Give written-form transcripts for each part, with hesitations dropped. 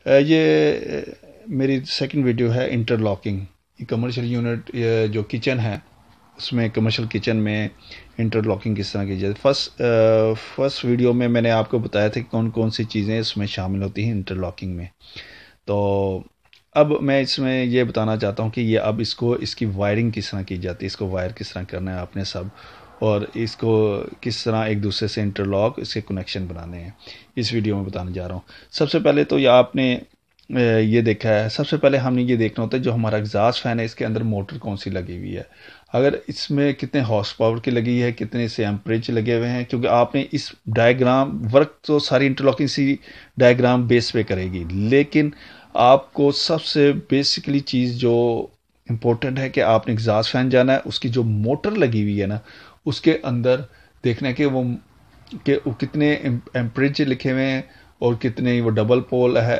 मेरी second video है interlocking. Commercial unit जो किचन है उसमें, कमर्शियल किचन में इंटरलॉकिंग किस तरह की जाए। फर्स्ट वीडियो में मैंने आपको बताया था कि कौन कौन सी चीज़ें इसमें शामिल होती हैं इंटरलॉकिंग में। तो अब मैं इसमें ये बताना चाहता हूँ कि ये अब इसकी वायरिंग किस तरह की जाती है, इसको वायर किस तरह करना है आपने सब, और इसको किस तरह एक दूसरे से इंटरलॉक, इसके कनेक्शन बनाने हैं, इस वीडियो में बताने जा रहा हूँ। सबसे पहले तो ये आपने ये देखा है, सबसे पहले हमने ये देखना होता है जो हमारा एग्जॉस्ट फैन है इसके अंदर मोटर कौन सी लगी हुई है, अगर इसमें कितने हॉर्स पावर की लगी है, कितने से एम्परेज लगे हुए हैं। क्योंकि आपने इस डायग्राम वर्क तो सारी इंटरलॉकिंग सी डायग्राम बेस पे करेगी, लेकिन आपको सबसे बेसिकली चीज़ जो इम्पोर्टेंट है कि आपने एग्जॉस्ट फैन जाना है, उसकी जो मोटर लगी हुई है ना उसके अंदर देखना है कि वो कितने एम्परेज लिखे हुए हैं और कितने वो डबल पोल है,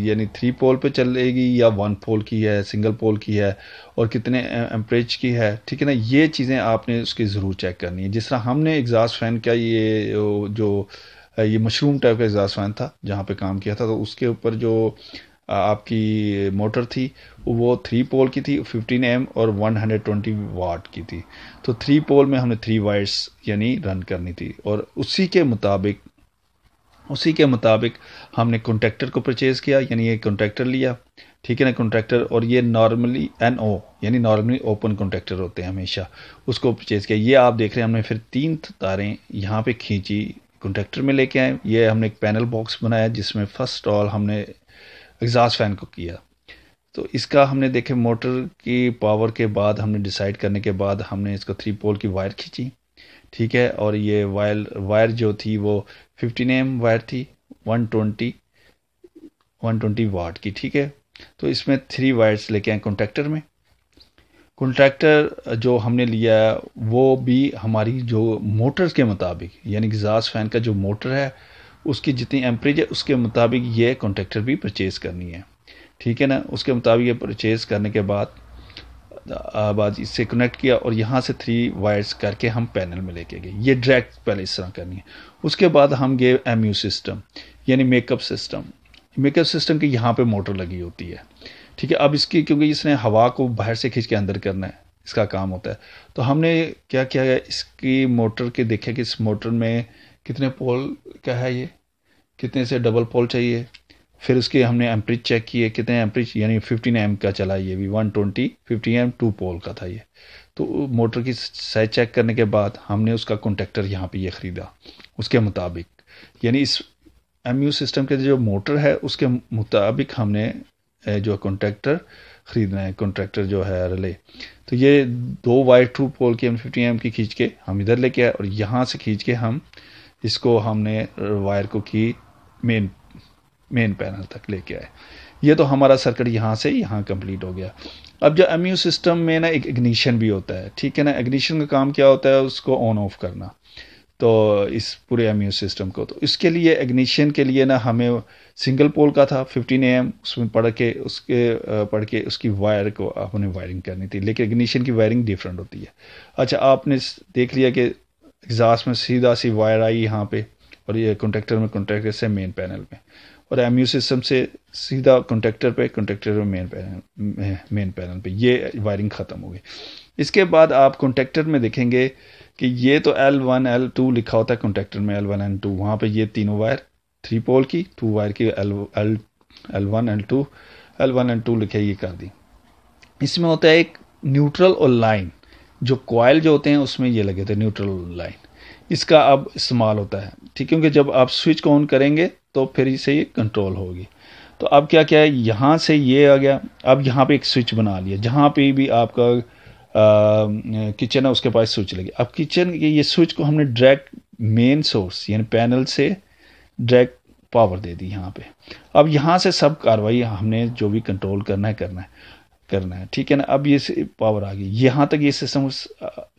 यानी 3 पोल पे चलेगी या 1 पोल की है, सिंगल पोल की है, और कितने एम्परेज की है। ठीक है ना, ये चीज़ें आपने उसकी ज़रूर चेक करनी है। जिस तरह हमने एग्जॉस्ट फैन का ये मशरूम टाइप का एग्जॉस्ट फैन था जहाँ पे काम किया था, तो उसके ऊपर जो आपकी मोटर थी वो 3 पोल की थी, 15 और 120 वाट की थी। तो 3 पोल में हमने 3 वायर्स यानी रन करनी थी, और उसी के मुताबिक हमने कॉन्ट्रैक्टर को परचेज किया, यानी ये कॉन्ट्रैक्टर लिया। ठीक है ना, कॉन्ट्रैक्टर, और ये नॉर्मली NO यानी नॉर्मली ओपन कॉन्ट्रैक्टर होते हैं हमेशा, उसको परचेज किया। ये आप देख रहे हैं हमने फिर 3 तारें यहाँ पे खींची, कॉन्ट्रैक्टर में लेके आए। ये हमने एक पैनल बॉक्स बनाया जिसमें फर्स्ट ऑल हमने एग्जॉस्ट फैन को किया। तो इसका हमने देखे मोटर की पावर के बाद हमने डिसाइड करने के बाद हमने इसको 3 पोल की वायर खींची। ठीक है, और ये वायर जो थी वो 15 वायर थी, 120 वाट की। ठीक है, तो इसमें 3 वायर्स लेके आए कॉन्ट्रैक्टर में। कॉन्ट्रैक्टर जो हमने लिया वो भी हमारी जो मोटर्स के मुताबिक, यानी एग्जॉस्ट फैन का जो मोटर है उसकी जितनी एम्परेज है उसके मुताबिक ये कॉन्ट्रैक्टर भी परचेज़ करनी है। ठीक है ना, उसके मुताबिक ये परचेज़ करने के बाद इससे कनेक्ट किया, और यहाँ से 3 वायर्स करके हम पैनल में लेके गए। ये डायरेक्ट पहले इस तरह करनी है। उसके बाद हम गए MU सिस्टम, यानी मेकअप सिस्टम की यहाँ पे मोटर लगी होती है। ठीक है, अब इसकी क्योंकि इसने हवा को बाहर से खींच के अंदर करना है, इसका काम होता है। तो हमने क्या किया है, इसकी मोटर के देखे कि इस मोटर में कितने पोल का है, ये कितने से डबल पोल चाहिए। फिर उसके हमने एम्परेज चेक किए, कितने एम्परेज, यानी 15 का चला, ये भी 120 15 2 पोल का था ये। तो मोटर की साइज चेक करने के बाद हमने उसका कॉन्ट्रैक्टर यहाँ पे ये ख़रीदा उसके मुताबिक, यानी इस MU सिस्टम के जो मोटर है उसके मुताबिक हमने जो कॉन्ट्रैक्टर ख़रीदना है, कॉन्ट्रैक्टर जो है रिले। तो ये 2 वायर 2 पोल की 15 की खींच के हम इधर लेके आए, और यहाँ से खींच के हम इसको हमने वायर को की मेन पैनल तक लेके आए। ये तो हमारा सर्किट यहाँ से यहाँ कंप्लीट हो गया। अब जो MU सिस्टम में ना एक इग्निशन भी होता है। ठीक है ना, इग्निशन का काम क्या होता है, उसको ऑन ऑफ करना। तो इस पूरे MU सिस्टम को, तो इसके लिए इग्निशन के लिए ना हमें सिंगल पोल का था 15 AM, उसमें पढ़ के उसकी वायर को आपने वायरिंग करनी थी, लेकिन इग्निशन की वायरिंग डिफरेंट होती है। अच्छा, आपने देख लिया कि एग्जॉस्ट में सीधा सी वायर आई यहाँ पे, और ये कॉन्ट्रैक्टर से मेन पैनल में, और MU सिस्टम से सीधा कॉन्ट्रैक्टर में मेन पैनल पे ये वायरिंग ख़त्म हो गई। इसके बाद आप कॉन्ट्रैक्टर में देखेंगे कि ये तो L1 L2 लिखा होता है कॉन्ट्रैक्टर में, L1 L2, वहाँ पे ये तीनों वायर 3 पोल की 2 वायर की L1 L2 लिखे, ये कर दी। इसमें होता है एक न्यूट्रल और लाइन, जो कॉइल जो होते हैं उसमें ये लगे थे न्यूट्रल लाइन, इसका अब इस्तेमाल होता है। ठीक, क्योंकि जब आप स्विच को ऑन करेंगे तो फिर इसे ये कंट्रोल होगी। तो अब क्या है, यहाँ से ये आ गया, अब यहाँ पे एक स्विच बना लिया, जहाँ पे भी आपका किचन है उसके पास स्विच लगी। अब किचन के ये स्विच को हमने डायरेक्ट मेन सोर्स यानी पैनल से डायरेक्ट पावर दे दी यहाँ पे। अब यहाँ से सब कार्रवाई हमने जो भी कंट्रोल करना है। ठीक है ना, अब ये पावर आ गई, यहाँ तक ये सिस्टम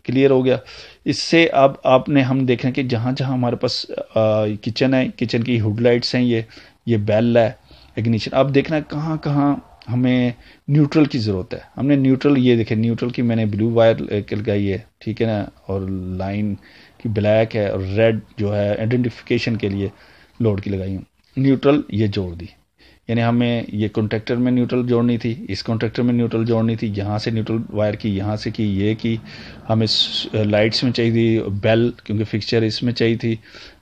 क्लियर हो गया। इससे अब हम देख रहे हैं कि जहाँ जहाँ हमारे पास किचन है, किचन की हुड लाइट्स हैं, ये बेल है, इग्निशन। अब देखना है कहाँ कहाँ हमें न्यूट्रल की ज़रूरत है। हमने न्यूट्रल, ये देखें न्यूट्रल की मैंने ब्लू वायर लगाई है। ठीक है ना, और लाइन की ब्लैक है, और रेड जो है आइडेंटिफिकेशन के लिए लोड की लगाई हूँ। न्यूट्रल ये जोड़ दी, यानी हमें ये कॉन्टैक्टर में न्यूट्रल जोड़नी थी, इस कॉन्टैक्टर में न्यूट्रल जोड़नी थी, यहाँ से न्यूट्रल वायर की, यहाँ से की, ये की, हमें लाइट्स में चाहिए थी, बेल क्योंकि फिक्सचर इसमें चाहिए थी,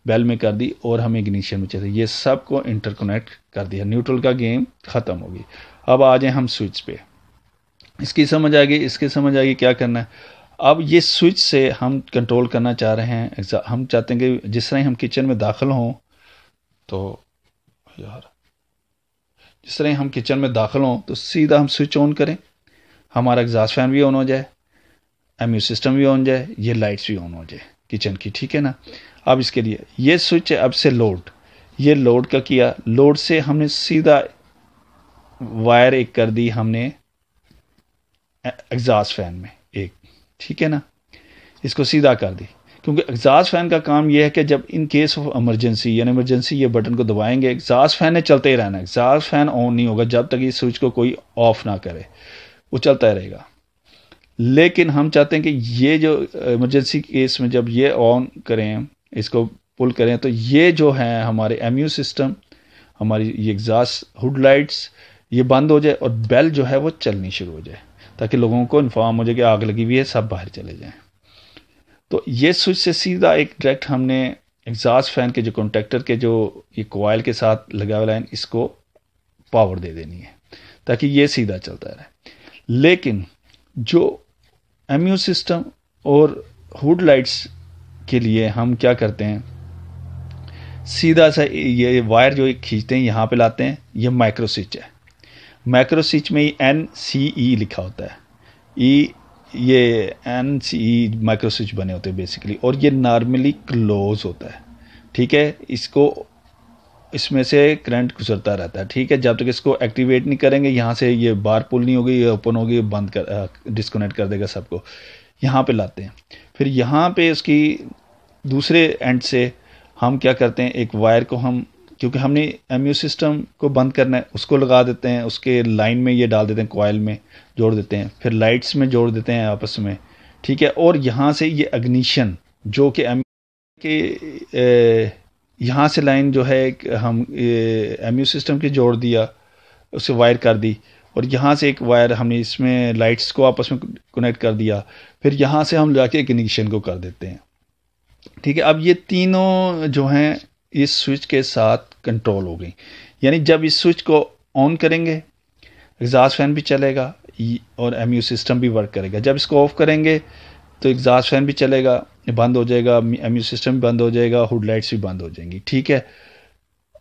बेल में कर दी, और हमें इग्निशन में चाहिए, ये सब को इंटरकनेक्ट कर दिया, न्यूट्रल का गेम ख़त्म होगी। अब आ जाए हम स्विच पे, इसकी समझ आ गई, इसकी समझ आ गई क्या करना है। अब ये स्विच से हम कंट्रोल करना चाह रहे हैं, हम चाहते हैं कि जिस तरह हम किचन में दाखिल हों, तो यार जिस तरह हम किचन में दाखिल हों तो सीधा हम स्विच ऑन करें, हमारा एग्जॉस्ट फैन भी ऑन हो जाए, एमयू सिस्टम भी ऑन जाए, ये लाइट्स भी ऑन हो जाए किचन की, ठीक है ना। अब इसके लिए ये स्विच है अब से लोड, ये लोड का किया, लोड से हमने सीधा वायर एक कर दी हमने एग्जॉस्ट फैन में एक, ठीक है ना, इसको सीधा कर दी, क्योंकि एग्जॉस्ट फैन का काम यह है कि जब इन केस ऑफ इमरजेंसी, यानी इमरजेंसी ये बटन को दबाएंगे, एग्जॉस्ट फैन ने चलते ही रहना, एग्जॉस्ट फैन ऑन नहीं होगा जब तक इस स्विच को कोई ऑफ ना करे, वो चलता रहेगा। लेकिन हम चाहते हैं कि ये जो इमरजेंसी केस में जब ये ऑन करें, इसको पुल करें, तो ये जो है हमारे एमयू सिस्टम, हमारी ये एग्जॉस्ट हुड लाइट्स ये बंद हो जाए और बेल जो है वो चलनी शुरू हो जाए, ताकि लोगों को इन्फॉर्म हो जाए कि आग लगी हुई है, सब बाहर चले जाएं। तो ये स्विच से सीधा एक डायरेक्ट हमने एग्जॉस्ट फैन के जो कॉन्टैक्टर के जो ये कॉइल के साथ लगा हुआ लाइन, इसको पावर दे देनी है ताकि ये सीधा चलता रहे। लेकिन जो एमयू सिस्टम और हुड लाइट्स के लिए हम क्या करते हैं, सीधा सा ये वायर जो खींचते हैं यहाँ पे लाते हैं, ये माइक्रो स्विच है, माइक्रो स्विच में NCE लिखा होता है, ये NCE माइक्रो स्विच बने होते हैं बेसिकली, और ये नॉर्मली क्लोज होता है, ठीक है। इसको इसमें से करंट गुजरता रहता है, ठीक है, जब तक इसको एक्टिवेट नहीं करेंगे, यहाँ से ये बार पुल नहीं होगी, ये ओपन होगी, बंद कर डिस्कनेक्ट कर देगा सबको। यहाँ पे लाते हैं, फिर यहाँ पे उसकी दूसरे एंड से हम क्या करते हैं, एक वायर को हम, क्योंकि हमने एमयू सिस्टम को बंद करना है, उसको लगा देते हैं, उसके लाइन में ये डाल देते हैं, कॉइल में जोड़ देते हैं, फिर लाइट्स में जोड़ देते हैं आपस में, ठीक है। और यहाँ से ये इग्निशन जो कि यहाँ से लाइन जो है हम एमयू सिस्टम की जोड़ दिया, उसे वायर कर दी, और यहाँ से एक वायर हमने इसमें लाइट्स को आपस में कनेक्ट कर दिया, फिर यहाँ से हम जाके इग्निशन को कर देते हैं, ठीक है। अब ये तीनों जो हैं इस स्विच के साथ कंट्रोल हो गई, यानी जब इस स्विच को ऑन करेंगे एग्जॉस्ट फैन भी चलेगा और एमयू सिस्टम भी वर्क करेगा, जब इसको ऑफ करेंगे तो एग्जॉस्ट फैन भी चलेगा, बंद हो जाएगा, एमयू सिस्टम भी बंद हो जाएगा, हुड लाइट्स भी बंद हो जाएंगी, ठीक है।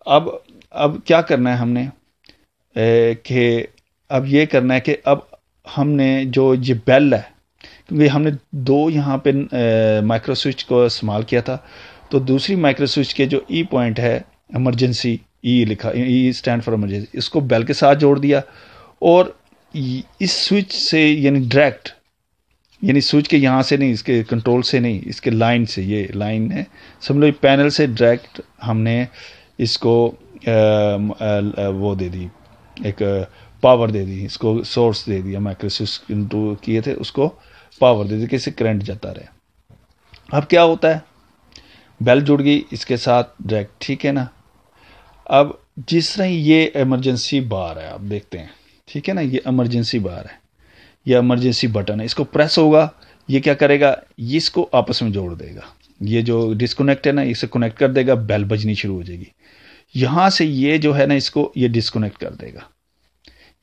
अब क्या करना है हमने कि अब ये करना है कि अब हमने जो ये बेल है, क्योंकि हमने दो यहाँ पे माइक्रो स्विच को इस्तेमाल किया था, तो दूसरी माइक्रो स्विच के जो ई पॉइंट है इमरजेंसी, ई लिखा, ई स्टैंड फॉर इमरजेंसी, इसको बेल के साथ जोड़ दिया, और इस स्विच से यानी डायरेक्ट, यानी स्विच के यहाँ से नहीं, इसके कंट्रोल से नहीं, इसके लाइन से, ये लाइन है समझ लो, पैनल से डायरेक्ट हमने इसको वो दे दी, एक पावर दे दी, इसको सोर्स दे दिया, माइक्रो स्विच किए थे उसको पावर दे दी कि इससे करंट जाता रहे। अब क्या होता है, बेल जुड़ गई इसके साथ डायरेक्ट, ठीक है ना। अब जिस तरह ये इमरजेंसी बार है, आप देखते हैं, ठीक है ना, ये इमरजेंसी बार है, ये इमरजेंसी बटन है, इसको प्रेस होगा, ये क्या करेगा, ये इसको आपस में जोड़ देगा, ये जो डिस्कनेक्ट है ना, इसे कनेक्ट कर देगा, बेल बजनी शुरू हो जाएगी। यहाँ से ये जो है ना, इसको ये डिस्कनेक्ट कर देगा,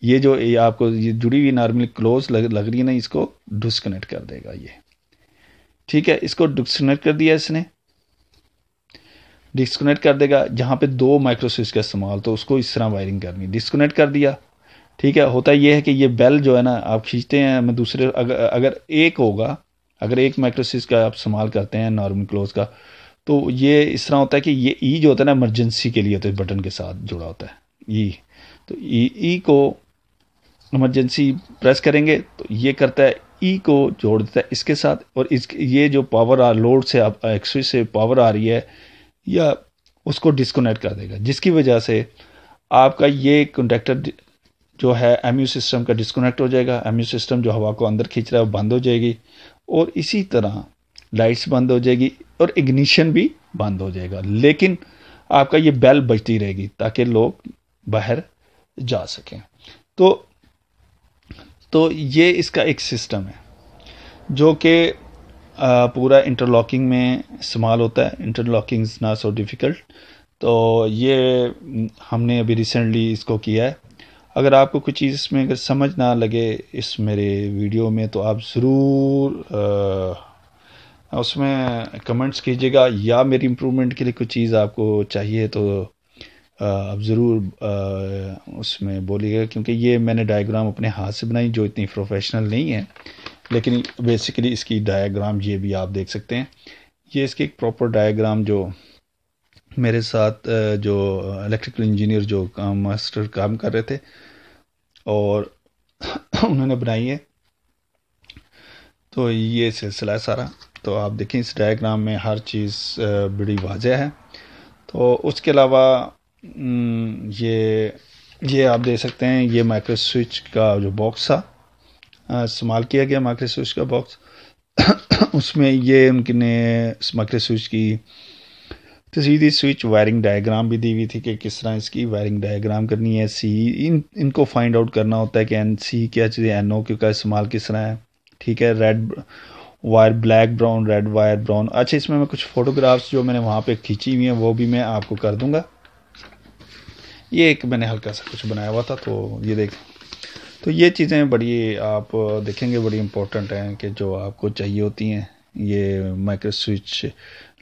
ये जो ये आपको ये जुड़ी हुई नॉर्मली क्लोज लग रही है ना, इसको डिस्कनेक्ट कर देगा ये, ठीक है। इसको डिस्कनेक्ट कर दिया इसने, डिस्कनेक्ट कर देगा, जहाँ पे दो माइक्रो स्विच का इस्तेमाल, तो उसको इस तरह वायरिंग करनी, डिस्कनेक्ट कर दिया, ठीक है। होता ये है कि ये बेल जो है ना, आप खींचते हैं, मैं दूसरे अगर एक होगा, अगर एक माइक्रो स्विच का आप इस्तेमाल करते हैं नॉर्मल क्लोज का, तो ये इस तरह होता है कि ये ई जो होता है ना, इमरजेंसी के लिए होता है, बटन के साथ जुड़ा होता है ई, तो ई को इमरजेंसी प्रेस करेंगे तो ये करता है, ई को जोड़ देता है इसके साथ, और इस ये जो पावर लोड से एक स्विच से पावर आ रही है, या उसको डिस्कनेक्ट कर देगा, जिसकी वजह से आपका ये कॉन्टैक्टर जो है एमयू सिस्टम का डिस्कनेक्ट हो जाएगा, एमयू सिस्टम जो हवा को अंदर खींच रहा है वो बंद हो जाएगी, और इसी तरह लाइट्स बंद हो जाएगी और इग्निशन भी बंद हो जाएगा। लेकिन आपका ये बेल बजती रहेगी ताकि लोग बाहर जा सकें। तो ये इसका एक सिस्टम है जो कि पूरा इंटरलॉकिंग में इस्तेमाल होता है। Interlocking is not so difficult. तो ये हमने अभी रिसेंटली इसको किया है। अगर आपको कुछ चीज़ इसमें अगर समझ ना लगे इस मेरे वीडियो में, तो आप ज़रूर उसमें कमेंट्स कीजिएगा, या मेरी इम्प्रूवमेंट के लिए कुछ चीज़ आपको चाहिए तो आप ज़रूर उसमें बोलिएगा, क्योंकि ये मैंने डायग्राम अपने हाथ से बनाई जो इतनी प्रोफेशनल नहीं है, लेकिन बेसिकली इसकी डायग्राम ये भी आप देख सकते हैं। ये इसकी एक प्रॉपर डायग्राम जो मेरे साथ जो इलेक्ट्रिकल इंजीनियर जो मास्टर काम कर रहे थे और उन्होंने बनाई है। तो ये सिलसिला है सारा। तो आप देखें इस डायग्राम में हर चीज़ बड़ी वाज़ेह है। तो उसके अलावा ये आप देख सकते हैं, ये माइक्रो स्विच का जो बॉक्स था इस्तेमाल किया गया, माइक्रो स्विच का बॉक्स उसमें ये उनने इस माइक्रो स्विच की सीधी स्विच वायरिंग डायग्राम भी दी हुई थी कि किस तरह इसकी वायरिंग डायग्राम करनी है। इनको फाइंड आउट करना होता है कि एन सी क्या चीज़ है, NO का इस्तेमाल किस तरह है। ठीक है, red wire black brown, red wire brown. अच्छा, इसमें मैं कुछ फ़ोटोग्राफ्स जो मैंने वहाँ पे खींची हुई हैं वो भी मैं आपको कर दूँगा। ये एक मैंने हल्का सा कुछ बनाया हुआ था, तो ये देख। तो ये चीज़ें बड़ी आप देखेंगे बड़ी इम्पोर्टेंट हैं कि जो आपको चाहिए होती हैं। ये माइक्रो स्विच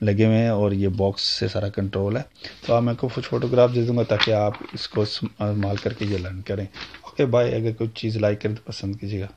लगे हुए हैं और ये बॉक्स से सारा कंट्रोल है। तो आप मैं को कुछ फ़ोटोग्राफ दे दूँगा ताकि आप इसको इस्तेमाल करके ये लर्न करें। Okay bye. अगर कोई चीज़ लाइक करें तो पसंद कीजिएगा।